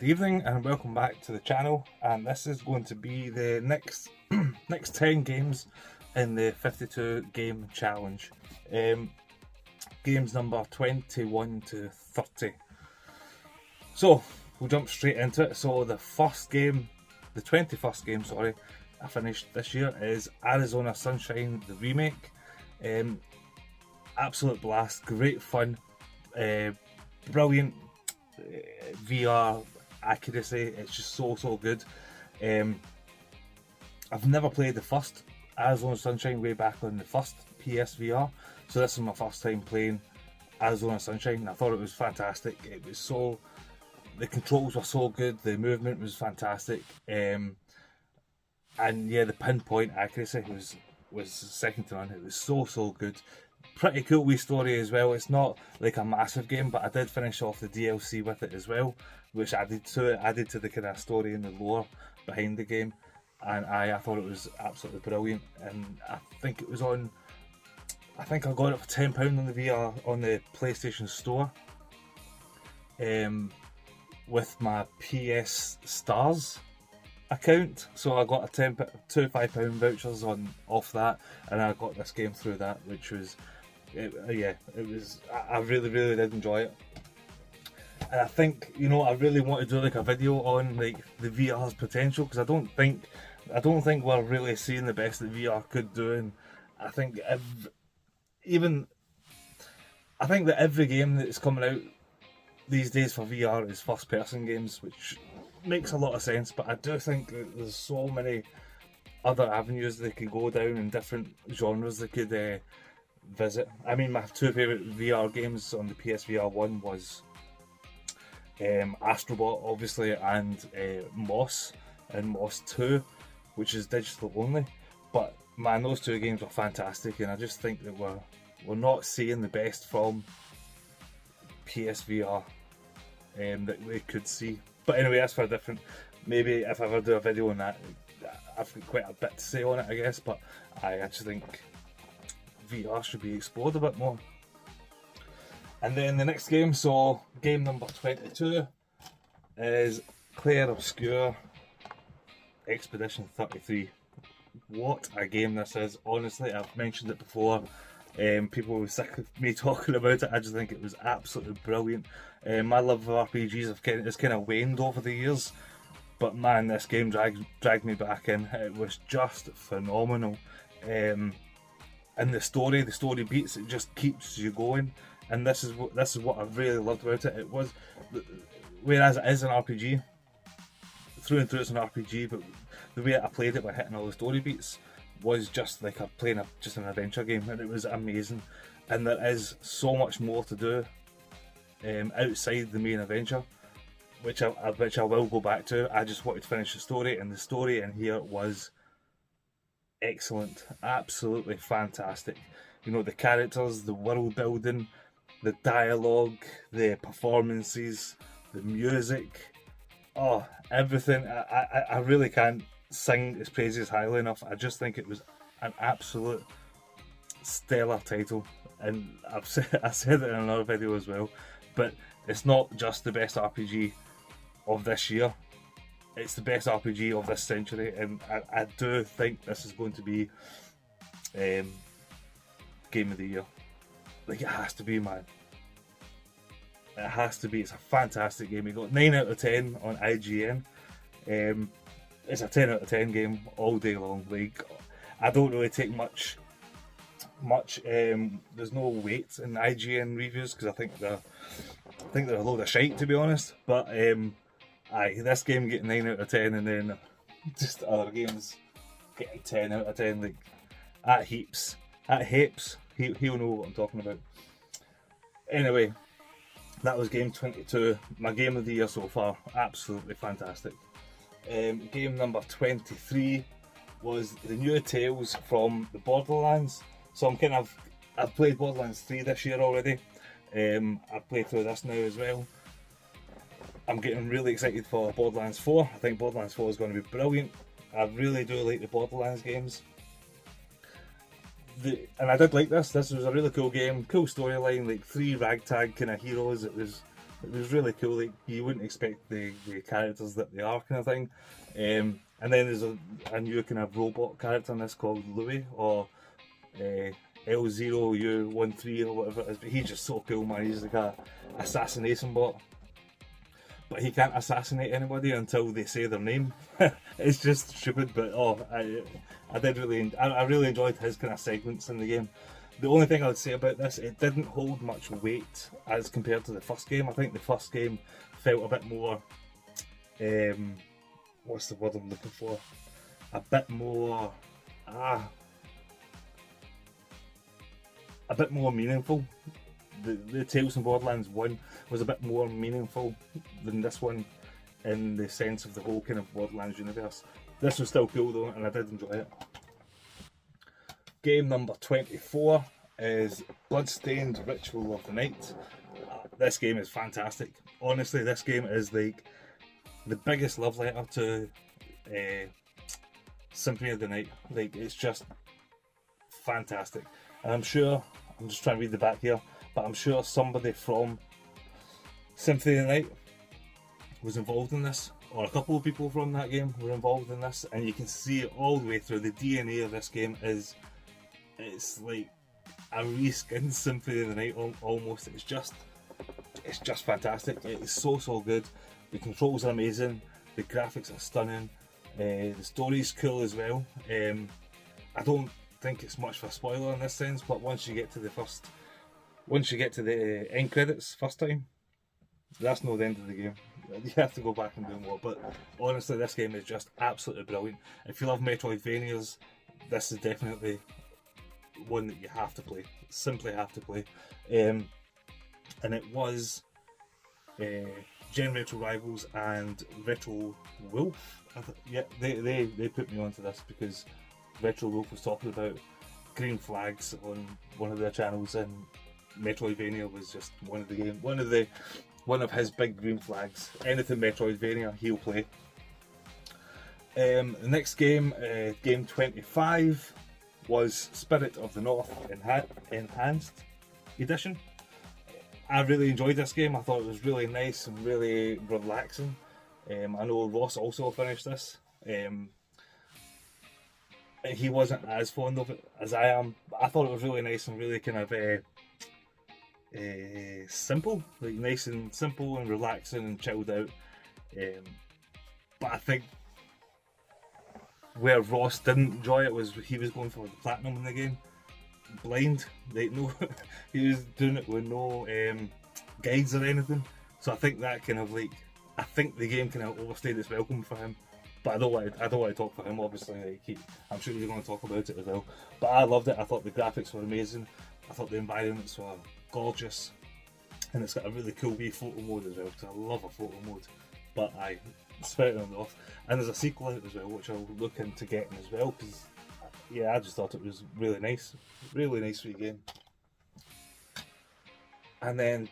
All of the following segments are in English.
evening and welcome back to the channel, and this is going to be the next 10 games in the 52 game challenge. Games number 21 to 30. So we'll jump straight into it. So the 21st game, sorry, I finished this year is Arizona Sunshine, the remake. Absolute blast, great fun, brilliant VR accuracy. It's just so good. I've never played the first Arizona Sunshine way back on the first PSVR, so this is my first time playing Arizona Sunshine, and I thought it was fantastic. The controls were so good, the movement was fantastic, and yeah, the pinpoint accuracy was second to none. It was so good. Pretty cool wee story as well. It's not like a massive game, but I did finish off the DLC with it as well, which added to the kind of story and the lore behind the game. And I thought it was absolutely brilliant. And I think it was on, I think I got it for £10 on the VR on the PlayStation Store, with my PS Stars account. So I got two £5 vouchers off that, and I got this game through that, which was, I really did enjoy it. And I think, I really want to do like a video on like the VR's potential, because I don't think we're really seeing the best that VR could do. And I think that every game that's coming out these days for VR is first person games, which makes a lot of sense. But I do think that there's so many other avenues they could go down and different genres they could visit. I mean, my two favourite VR games on the PSVR 1 was Astrobot, obviously, and Moss, and Moss 2, which is digital only. But man, those two games were fantastic, and I just think that we're not seeing the best from PSVR that we could see. But anyway, that's for different. Maybe if I ever do a video on that, I've got quite a bit to say on it, I guess. But I just think VR should be explored a bit more. And then the next game, so game number 22, is Clair Obscur Expedition 33. What a game this is. Honestly, I've mentioned it before. People were sick of me talking about it. I just think it was absolutely brilliant. My love of RPGs has kind of waned over the years, but man, this game dragged me back in. It was just phenomenal. And the story beats, it just keeps you going. And this is what I really loved about it. It was, whereas it is an RPG, through and through it's an RPG, but the way I played it by hitting all the story beats was just like playing just an adventure game, and it was amazing. And there is so much more to do outside the main adventure, which I will go back to. I just wanted to finish the story, and the story in here was excellent, absolutely fantastic. The characters, the world building, the dialogue, the performances, the music, everything. I really can't sing its praises highly enough. I just think it was an absolute stellar title, and I said it in another video as well, but it's not just the best RPG of this year, it's the best RPG of this century, and I do think this is going to be Game of the Year. Like, it has to be, man. It has to be. It's a fantastic game. It got 9 out of 10 on IGN. It's a 10 out of 10 game all day long. Like, I don't really take much. There's no weight in IGN reviews, because I think they're a load of shite, to be honest. But this game getting 9 out of 10, and then just other games getting 10 out of 10, like at heaps. He'll know what I'm talking about. Anyway, that was game 22, my game of the year so far. Absolutely fantastic. Game number 23 was the new Tales from the Borderlands. So I've played Borderlands 3 this year already. I've played through this now as well. I'm getting really excited for Borderlands 4. I think Borderlands 4 is going to be brilliant. I really do like the Borderlands games. And I did like this. This was a really cool game, cool storyline, like 3 ragtag kind of heroes. It It was really cool. Like, you wouldn't expect the characters that they are, kind of thing. And then there's a new kind of robot character in this called Louis, or L0U13 or whatever it is. But he's just so cool, man. He's like a assassination bot. But he can't assassinate anybody until they say their name. It's just stupid, but I really enjoyed his kind of segments in the game. The only thing I would say about this, it didn't hold much weight as compared to the first game. I think the first game felt a bit more, what's the word I'm looking for? A bit more meaningful. The Tales from Borderlands 1 was a bit more meaningful than this one, in the sense of the whole kind of Borderlands universe. This was still cool though, and I did enjoy it. Game number 24 is Bloodstained Ritual of the Night. This game is fantastic. Honestly, this game is like the biggest love letter to Symphony of the Night. Like, it's just fantastic. And I'm sure, I'm just trying to read the back here, but I'm sure somebody from Symphony of the Night was involved in this, or a couple of people from that game were involved in this, and you can see it all the way through. The DNA of this game is, it's like a reskinned Symphony of the Night almost. It's just fantastic. It is so good. The controls are amazing. The graphics are stunning. The story's cool as well. I don't think it's much of a spoiler in this sense, but once you get to the end credits first time, that's not the end of the game. You have to go back and do more. But honestly, this game is just absolutely brilliant. If you love Metroidvanias, this is definitely one that you have to play. Simply have to play. And it was Gen Retro Rivals and Retro Wolf. Yeah, they put me onto this because Retro Wolf was talking about green flags on one of their channels, and Metroidvania was just one of his big green flags. Anything Metroidvania, he'll play. The next game, game 25, was Spirit of the North Enhanced Edition. I really enjoyed this game. I thought it was really nice and really relaxing. I know Ross also finished this. He wasn't as fond of it as I am. I thought it was really nice and really kind of simple, like nice and simple and relaxing and chilled out. But I think where Ross didn't enjoy it was he was going for the platinum in the game, blind. Like, no, he was doing it with no guides or anything. So I think that kind of I think the game kind of overstayed its welcome for him. But I don't want to talk for him, obviously. Like, I'm sure he's going to talk about it as well. But I loved it. I thought the graphics were amazing. I thought the environments were gorgeous, and it's got a really cool wee photo mode as well, because I love a photo mode. But I Spirit of the North, and there's a sequel out as well, which I'll look into getting as well, because yeah, I just thought it was really nice wee game. And then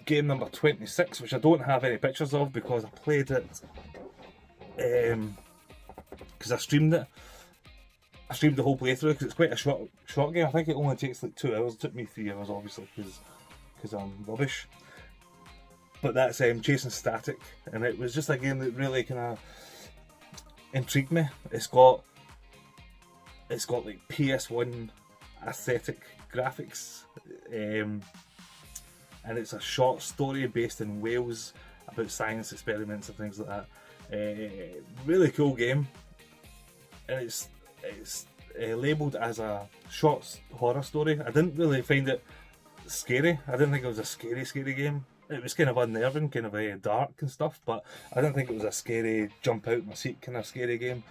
game number 26, which I don't have any pictures of because I played it because I streamed it. I streamed the whole playthrough because it's quite a short game. I think it only takes like 2 hours. It took me 3 hours, obviously, because I'm rubbish. But that's Chasing Static, and it was just a game that really kind of intrigued me. It's got like PS1 aesthetic graphics, and it's a short story based in Wales about science experiments and things like that. Really cool game, and it's labelled as a short horror story. I didn't really find it scary. I didn't think it was a scary game. It was kind of unnerving, kind of dark and stuff, but I didn't think it was a scary, jump out my seat kind of scary game.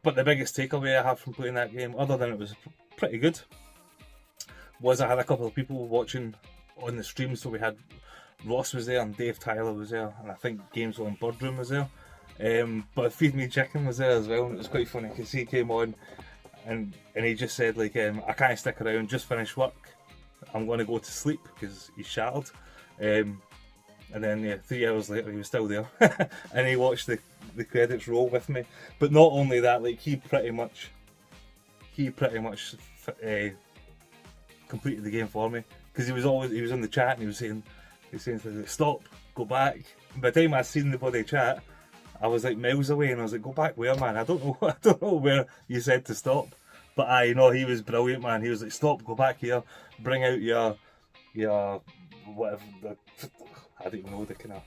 But the biggest takeaway I have from playing that game, other than it was pretty good, was I had a couple of people watching on the stream. So we had Ross was there and Dave Tyler was there, and I think Games on Birdroom was there. But Feed Me Chicken was there as well, and it was quite funny because he came on and he just said like, I can't stick around, just finished work, I'm going to go to sleep because he's shattered. And then 3 hours later he was still there and he watched the credits roll with me. But not only that, like he pretty much completed the game for me, because he was in the chat and he was saying, He's saying to me, stop, go back. By the time I seen the bloody chat, I was like miles away, and I was like, go back where, man? I don't know, I don't know where you said to stop. But I know he was brilliant, man. He was like, stop, go back here, bring out your whatever, I don't even know, the kind of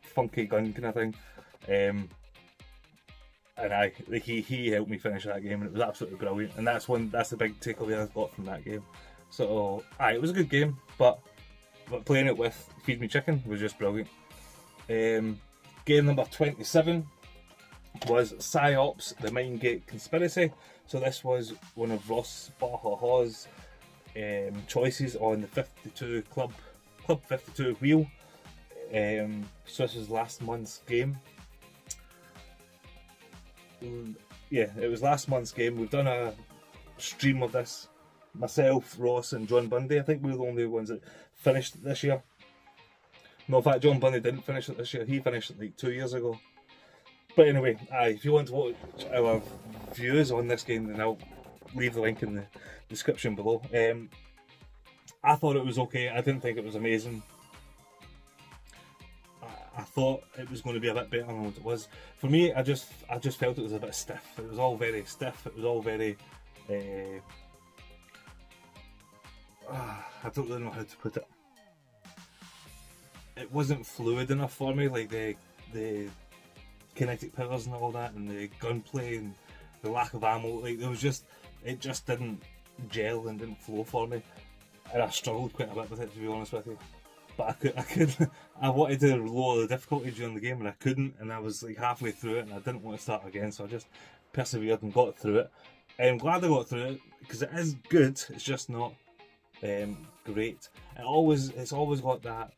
funky gun kind of thing. And he helped me finish that game, and it was absolutely brilliant. And that's the big takeaway I got from that game. So it was a good game, but playing it with Feed Me Chicken was just brilliant. Game number 27 was PsyOps: The Mindgate Conspiracy. So this was one of Ross Bahahaw's choices on the 52 Club 52 wheel. So this was last month's game. Yeah, it was last month's game. We've done a stream of this. Myself, Ross, and John Bundy. I think we were the only ones that finished it this year. No, in fact, John Bundy didn't finish it this year. He finished it like 2 years ago. But anyway, if you want to watch our views on this game, then I'll leave the link in the description below. I thought it was okay. I didn't think it was amazing. I thought it was going to be a bit better than what it was. For me, I just felt it was a bit stiff. It was all very stiff. It was all very... I don't really know how to put it. It wasn't fluid enough for me, like the kinetic powers and all that, and the gunplay and the lack of ammo. Like it just didn't gel and didn't flow for me, and I struggled quite a bit with it, to be honest with you. But I wanted to lower the difficulty during the game, and I couldn't, and I was like halfway through it, and I didn't want to start again, so I just persevered and got through it. I'm glad I got through it because it is good. It's just not great. It's always got that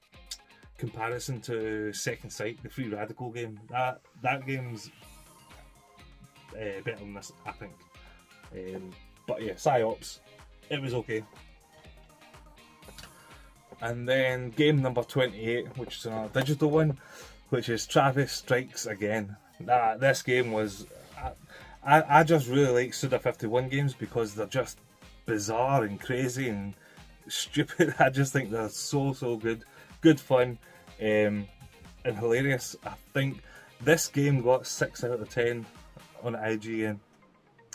comparison to Second Sight, the Free Radical game. That game's better than this, I think. But yeah, PsyOps, it was okay. And then game number 28, which is another digital one, which is Travis Strikes Again. This game was... I just really like Suda51 games because they're just bizarre and crazy and stupid. I just think they're so good. Good fun and hilarious. I think this game got 6 out of 10 on IGN.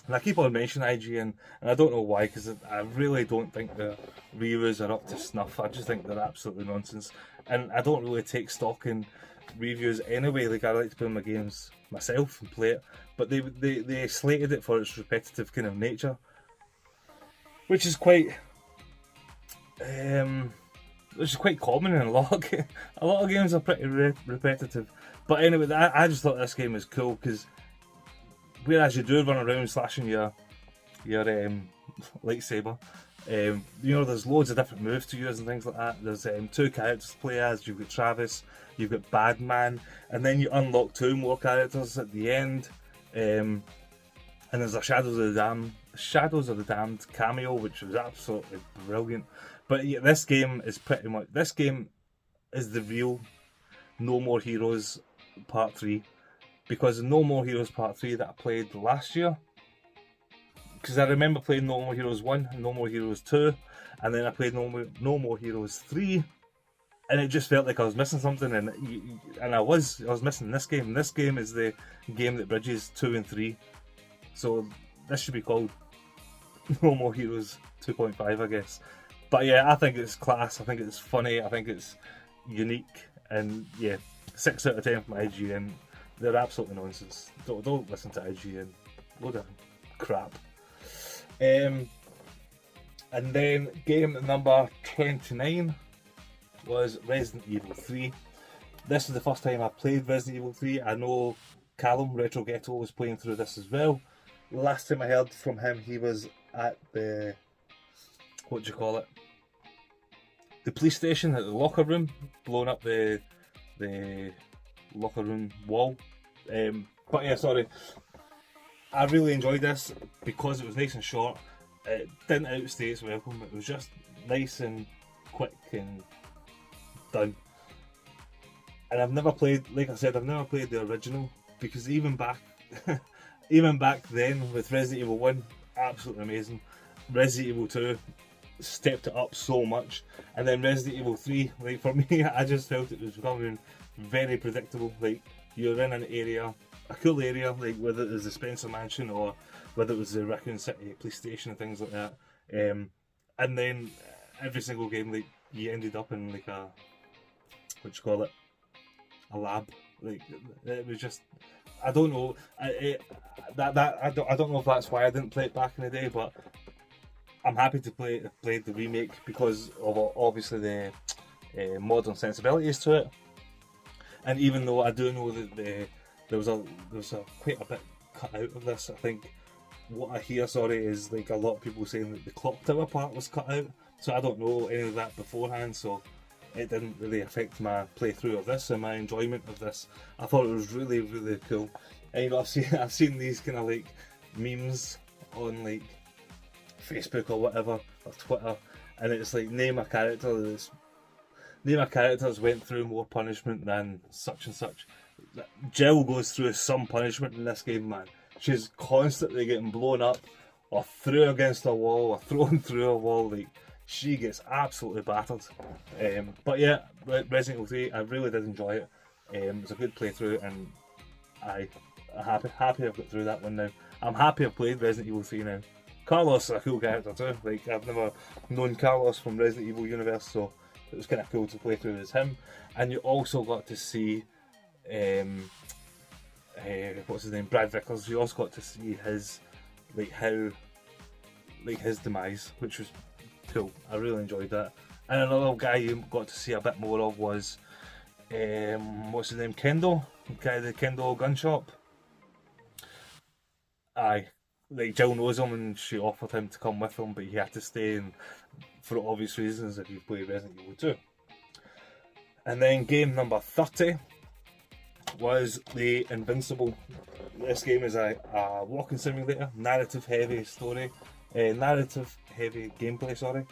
And I keep on mentioning IGN, and I don't know why, because I really don't think the reviews are up to snuff. I just think they're absolutely nonsense. And I don't really take stock in reviews anyway. Like, I like to play my games myself and play it. But they slated it for its repetitive kind of nature, which is quite common in a lot of games are pretty repetitive. But anyway, I just thought this game was cool because whereas you do run around slashing your lightsaber, there's loads of different moves to use and things like that. There's 2 characters to play as. You've got Travis, you've got Badman, and then you unlock 2 more characters at the end. And there's a Shadows of the Damned cameo, which was absolutely brilliant. But yeah, this game is the real No More Heroes Part 3. Because No More Heroes Part 3 that I played last year, because I remember playing No More Heroes 1 and No More Heroes 2, and then I played No More Heroes 3, and it just felt like I was missing something, and I was missing this game. This game is the game that bridges 2 and 3, so this should be called No More Heroes 2.5, I guess. But yeah, I think it's class, I think it's funny, I think it's unique, and yeah, 6 out of 10 from IGN. They're absolutely nonsense. Don't listen to IGN. Load of crap. And then game number 29 was Resident Evil 3. This is the first time I played Resident Evil 3. I know Callum Retro Ghetto was playing through this as well. Last time I heard from him, he was at the the police station at the locker room, blowing up the locker room wall. But yeah, sorry. I really enjoyed this because it was nice and short. It didn't outstay its welcome. It was just nice and quick and done. And I've never played, like I said, I've never played the original because even back then with Resident Evil 1, absolutely amazing. Resident Evil 2, stepped it up so much. And then Resident Evil 3, like for me, I just felt it was becoming very predictable. Like you're in an area, a cool area, like whether it was the Spencer Mansion or whether it was the Raccoon City police station and things like that. And then every single game, like you ended up in like a, what you call it, a lab. Like it was just, I don't know. I don't know if that's why I didn't play it back in the day, but I'm happy to play the remake because of obviously the modern sensibilities to it. And even though I do know that there was quite a bit cut out of this, I think what I hear, is like a lot of people saying that the clock tower part was cut out. So I don't know any of that beforehand, so it didn't really affect my playthrough of this and my enjoyment of this. I thought it was really, really cool. And you know, I've seen these kind of like memes on like Facebook or whatever, or Twitter, and it's like name a character that's went through more punishment than such and such. Jill goes through some punishment in this game, man. She's constantly getting blown up, or threw against a wall, or thrown through a wall. Like she gets absolutely battered. But yeah, Resident Evil 3, I really did enjoy it. It was a good playthrough, and I'm happy I've got through that one now. I'm happy I've played Resident Evil 3 now. Carlos is a cool character too. Like I've never known Carlos from Resident Evil universe, so it was kind of cool to play through as him. And you also got to see, what's his name, Brad Vickers. You also got to see his, his demise, which was cool. I really enjoyed that. And another guy you got to see a bit more of was, what's his name, Kendall, the Kendall gun shop. Aye. Like Jill knows him and she offered him to come with him, but he had to stay, and for obvious reasons if you play Resident Evil 2. And then game number 30 was the Invincible. This game is a walking simulator, narrative heavy gameplay,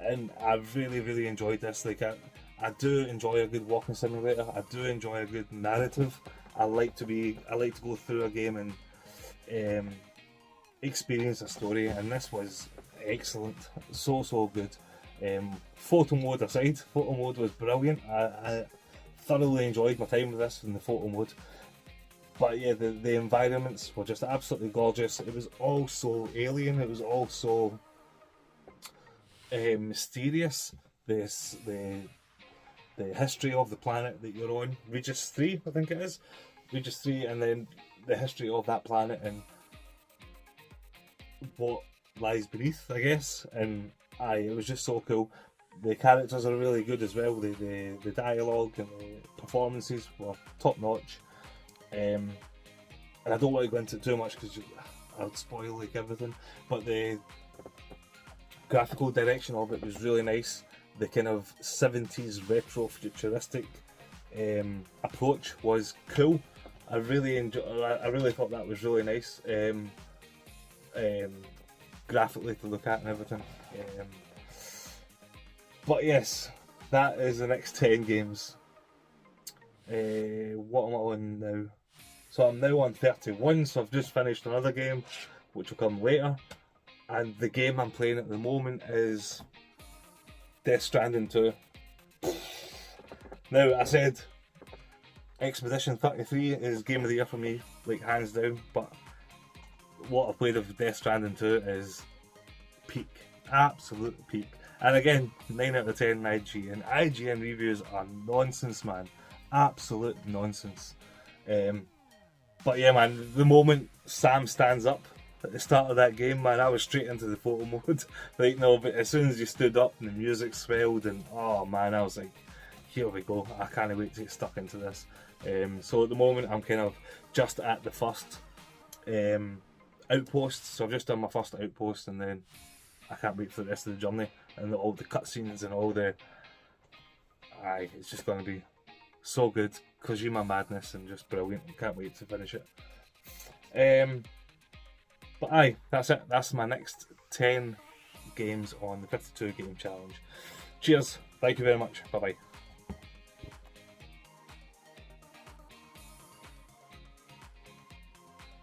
and I really, really enjoyed this. Like I do enjoy a good walking simulator. I do enjoy a good narrative. I like to go through a game and experience a story, and this was excellent. So good. Photo mode aside, photo mode was brilliant. I thoroughly enjoyed my time with this in the photo mode. But yeah, the environments were just absolutely gorgeous. It was all so alien. It was all so mysterious. The history of the planet that you're on, Regis 3, I think it is, Regis 3, and then the history of that planet and what lies beneath, I guess. And it was just so cool. The characters are really good as well. The dialogue and the performances were top notch. And I don't want to go into too much because I would spoil like everything. But the graphical direction of it was really nice. The kind of 70s retro futuristic approach was cool. I really thought that was really nice. Graphically to look at and everything. But yes, that is the next 10 games. What am I on now? So I'm now on 31, so I've just finished another game, which will come later. And the game I'm playing at the moment is Death Stranding 2. Now, I said Expedition 33 is Game of the Year for me, like hands down, but what I've played of Death Stranding 2 is peak, absolute peak. And again, 9 out of 10 IGN. IGN reviews are nonsense, man. Absolute nonsense. But yeah, man, the moment Sam stands up at the start of that game, man, I was straight into the photo mode. Like, no, but as soon as you stood up and the music swelled, and oh man, I was like, here we go. I can't wait to get stuck into this. So at the moment, I'm kind of just at the first outpost. So I've just done my first outpost, and then I can't wait for the rest of the journey and all the cutscenes and all the. It's just going to be so good. Kojima madness and just brilliant. Can't wait to finish it. But that's it. That's my next 10 games on the 52 game challenge. Cheers. Thank you very much. Bye bye.